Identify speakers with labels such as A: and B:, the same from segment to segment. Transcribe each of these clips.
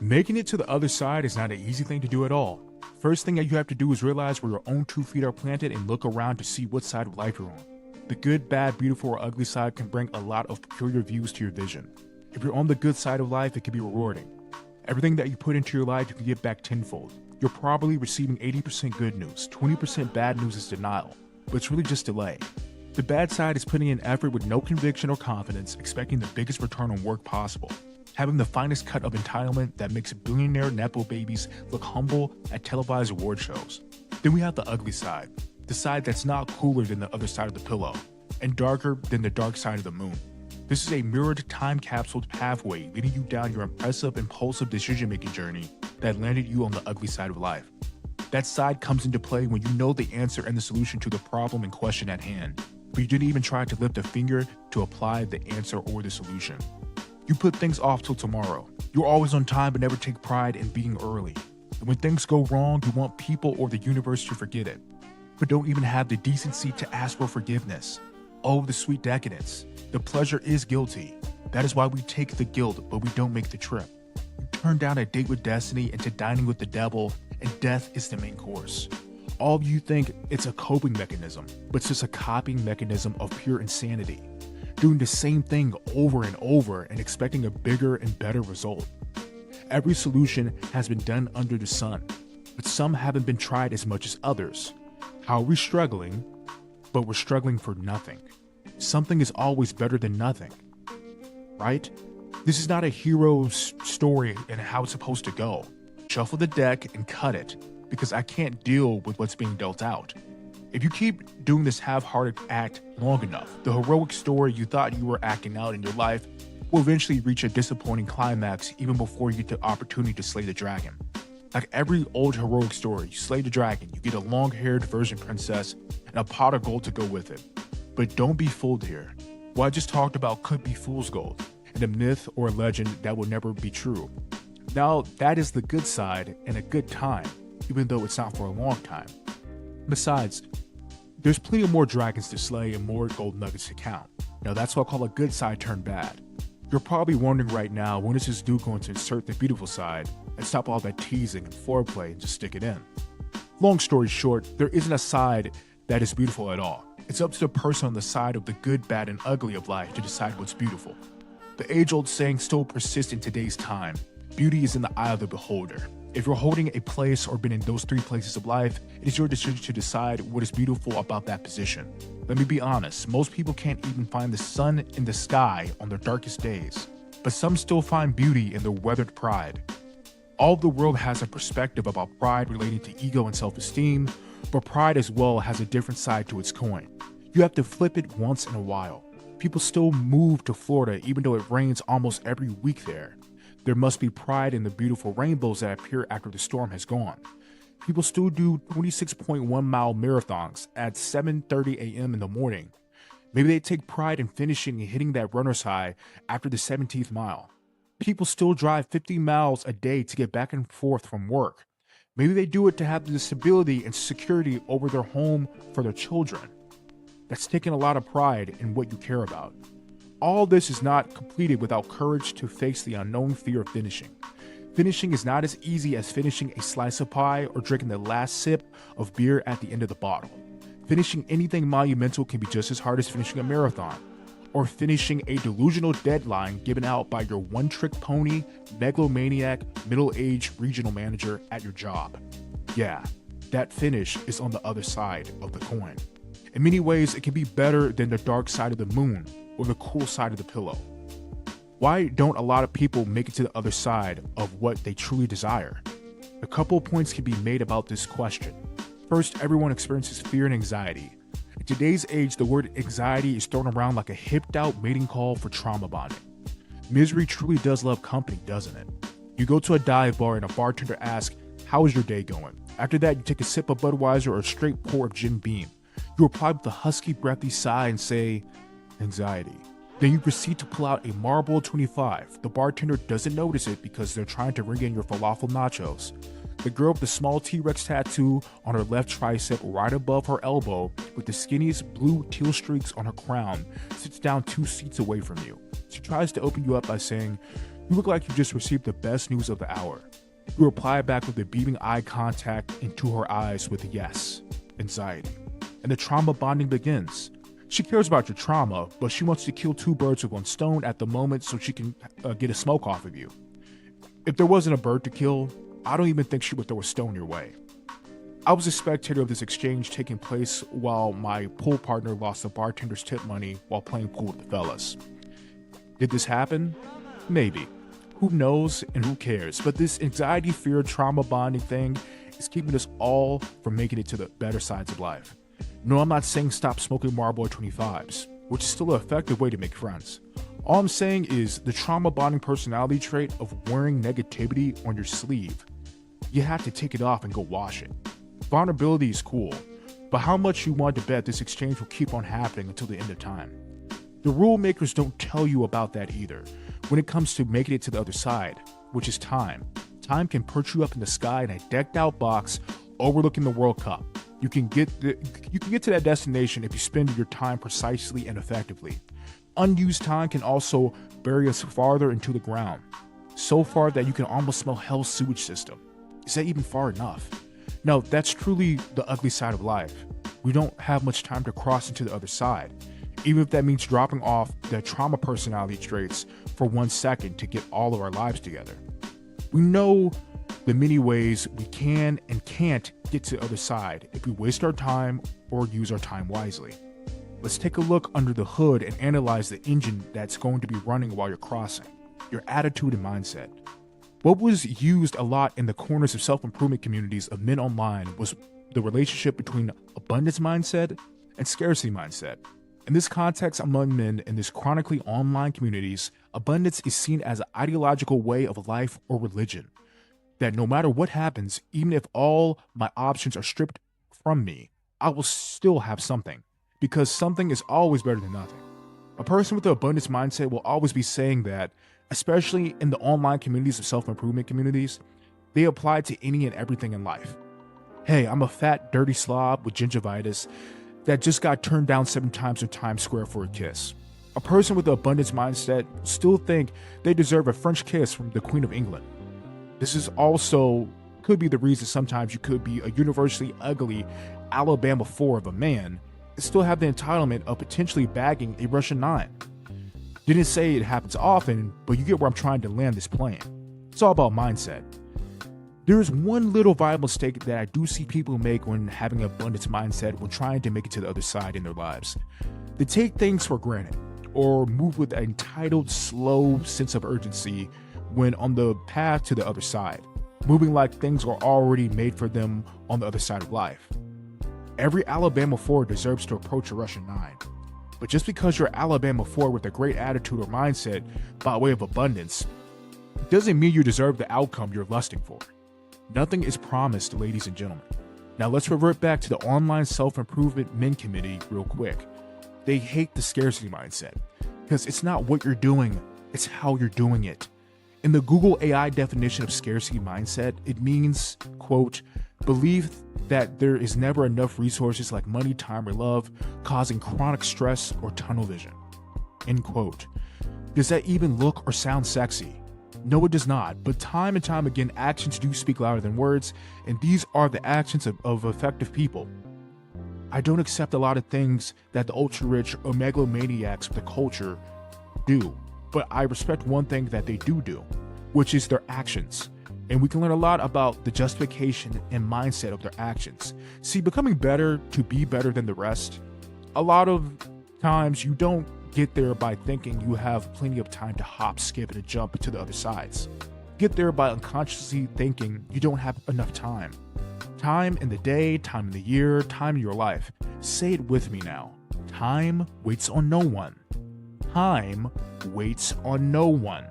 A: Making it to the other side is not an easy thing to do at all. First thing that you have to do is realize where your own 2 feet are planted and look around to see what side of life you're on. The good, bad, beautiful, or ugly side can bring a lot of peculiar views to your vision. If you're on the good side of life, it can be rewarding. Everything that you put into your life, you can get back tenfold. You're probably receiving 80% good news, 20% bad news is denial, but it's really just delay. The bad side is putting in effort with no conviction or confidence, expecting the biggest return on work possible. Having the finest cut of entitlement that makes billionaire Nepo babies look humble at televised award shows. Then we have the ugly side, the side that's not cooler than the other side of the pillow, and darker than the dark side of the moon. This is a mirrored, time-capsuled pathway leading you down your impressive, impulsive decision-making journey that landed you on the ugly side of life. That side comes into play when you know the answer and the solution to the problem in question at hand, but you didn't even try to lift a finger to apply the answer or the solution. You put things off till tomorrow. You're always on time but never take pride in being early. And when things go wrong, you want people or the universe to forget it, but don't even have the decency to ask for forgiveness. Oh, the sweet decadence. The pleasure is guilty. That is why we take the guilt, but we don't make the trip. You turn down a date with destiny into dining with the devil, and death is the main course. All of you think it's a coping mechanism, but it's just a copying mechanism of pure insanity. Doing the same thing over and over and expecting a bigger and better result. Every solution has been done under the sun, but some haven't been tried as much as others. How are we struggling? But we're struggling for nothing. Something is always better than nothing, right? This is not a hero's story and how it's supposed to go. Shuffle the deck and cut it, because I can't deal with what's being dealt out. If you keep doing this half-hearted act long enough, the heroic story you thought you were acting out in your life will eventually reach a disappointing climax even before you get the opportunity to slay the dragon. Like every old heroic story, you slay the dragon, you get a long-haired virgin princess, and a pot of gold to go with it. But don't be fooled here. What I just talked about could be fool's gold, and a myth or a legend that will never be true. Now, that is the good side and a good time, even though it's not for a long time. Besides, there's plenty of more dragons to slay and more gold nuggets to count. Now that's what I call a good side turned bad. You're probably wondering right now, when is this dude going to insert the beautiful side and stop all that teasing and foreplay and just stick it in? Long story short, there isn't a side that is beautiful at all. It's up to the person on the side of the good, bad, and ugly of life to decide what's beautiful. The age-old saying still persists in today's time: beauty is in the eye of the beholder. If you're holding a place or been in those 3 places of life, it is your decision to decide what is beautiful about that position. Let me be honest, most people can't even find the sun in the sky on their darkest days, but some still find beauty in their weathered pride. All of the world has a perspective about pride relating to ego and self-esteem, but pride as well has a different side to its coin. You have to flip it once in a while. People still move to Florida even though it rains almost every week there. There must be pride in the beautiful rainbows that appear after the storm has gone. People still do 26.1-mile marathons at 7:30 a.m. in the morning. Maybe they take pride in finishing and hitting that runner's high after the 17th mile. People still drive 50 miles a day to get back and forth from work. Maybe they do it to have the stability and security over their home for their children. That's taking a lot of pride in what you care about. All this is not completed without courage to face the unknown fear of finishing. Finishing is not as easy as finishing a slice of pie or drinking the last sip of beer at the end of the bottle. Finishing anything monumental can be just as hard as finishing a marathon, or finishing a delusional deadline given out by your one-trick pony, megalomaniac, middle-aged regional manager at your job. Yeah, that finish is on the other side of the coin. In many ways, it can be better than the dark side of the moon or the cool side of the pillow. Why don't a lot of people make it to the other side of what they truly desire? A couple of points can be made about this question. First, everyone experiences fear and anxiety. In today's age, the word anxiety is thrown around like a hipped-out mating call for trauma bonding. Misery truly does love company, doesn't it? You go to a dive bar and a bartender asks, "How is your day going?" After that, you take a sip of Budweiser or a straight pour of Jim Beam. You reply with a husky, breathy sigh and say, "Anxiety." Then you proceed to pull out a Marlboro 25. The bartender doesn't notice it because they're trying to ring in your falafel nachos. The girl with the small T-Rex tattoo on her left tricep right above her elbow with the skinniest blue teal streaks on her crown sits down 2 seats away from you. She tries to open you up by saying, You look like you just received the best news of the hour. You reply back with a beaming eye contact into her eyes with yes, anxiety. And the trauma bonding begins. She cares about your trauma, but she wants to kill two birds with one stone at the moment so she can get a smoke off of you. If there wasn't a bird to kill, I don't even think she would throw a stone your way. I was a spectator of this exchange taking place while my pool partner lost the bartender's tip money while playing pool with the fellas. Did this happen? Maybe. Who knows and who cares? But this anxiety, fear, trauma bonding thing is keeping us all from making it to the better sides of life. No, I'm not saying stop smoking Marlboro 25s, which is still an effective way to make friends. All I'm saying is the trauma bonding personality trait of wearing negativity on your sleeve. You have to take it off and go wash it. Vulnerability is cool, but how much you want to bet this exchange will keep on happening until the end of time? The rule makers don't tell you about that either. When it comes to making it to the other side, which is time. Time can perch you up in the sky in a decked out box overlooking the World Cup. You can get to that destination if you spend your time precisely and effectively. Unused time can also bury us farther into the ground, so far that you can almost smell hell's sewage system. Is that even far enough? No, that's truly the ugly side of life. We don't have much time to cross into the other side, even if that means dropping off the trauma personality traits for 1 second to get all of our lives together. We know the many ways we can and can't get to the other side if we waste our time or use our time wisely. Let's take a look under the hood and analyze the engine that's going to be running while you're crossing, your attitude and mindset. What was used a lot in the corners of self-improvement communities of men online was the relationship between abundance mindset and scarcity mindset. In this context among men in these chronically online communities, abundance is seen as an ideological way of life or religion. That no matter what happens, even if all my options are stripped from me, I will still have something, because something is always better than nothing. A person with the abundance mindset will always be saying that, especially in the online communities of self-improvement communities, they apply to any and everything in life. Hey, I'm a fat, dirty slob with gingivitis that just got turned down 7 times in Times Square for a kiss. A person with the abundance mindset will still think they deserve a French kiss from the Queen of England. This is also could be the reason sometimes you could be a universally ugly Alabama 4 of a man and still have the entitlement of potentially bagging a Russian 9. Didn't say it happens often, but you get where I'm trying to land this plane. It's all about mindset. There's one little viable mistake that I do see people make when having an abundance mindset when trying to make it to the other side in their lives. They take things for granted or move with an entitled, slow sense of urgency when on the path to the other side, moving like things are already made for them on the other side of life. Every Alabama 4 deserves to approach a Russian 9. But just because you're Alabama 4 with a great attitude or mindset by way of abundance, doesn't mean you deserve the outcome you're lusting for. Nothing is promised, ladies and gentlemen. Now let's revert back to the online self-improvement men committee real quick. They hate the scarcity mindset because it's not what you're doing, it's how you're doing it. In the Google AI definition of scarcity mindset, it means, quote, belief that there is never enough resources like money, time, or love, causing chronic stress or tunnel vision, end quote. Does that even look or sound sexy? No, it does not, but time and time again, actions do speak louder than words, and these are the actions of effective people. I don't accept a lot of things that the ultra-rich or megalomaniacs of the culture do, but I respect one thing that they do, which is their actions. And we can learn a lot about the justification and mindset of their actions. See, becoming better to be better than the rest, a lot of times you don't get there by thinking you have plenty of time to hop, skip, and jump to the other sides. Get there by unconsciously thinking you don't have enough time. Time in the day, time in the year, time in your life. Say it with me now. Time waits on no one. Time waits on no one.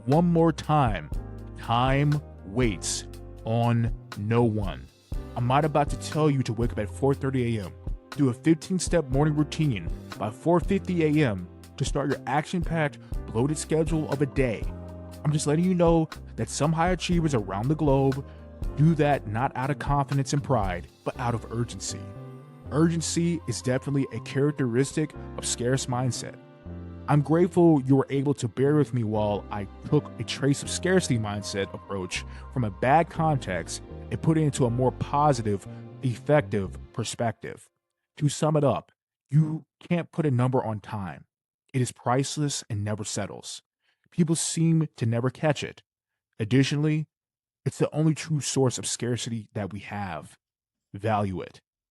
A: One more time. Time waits on no one. I'm not about to tell you to wake up at 4:30 a.m. Do a 15-step morning routine by 4:50 a.m. to start your action-packed, bloated schedule of a day. I'm just letting you know that some high achievers around the globe do that not out of confidence and pride, but out of urgency. Urgency is definitely a characteristic of scarce mindset. I'm grateful you were able to bear with me while I took a trace of scarcity mindset approach from a bad context and put it into a more positive, effective perspective. To sum it up, you can't put a number on time. It is priceless and never settles. People seem to never catch it. Additionally, it's the only true source of scarcity that we have. Value it.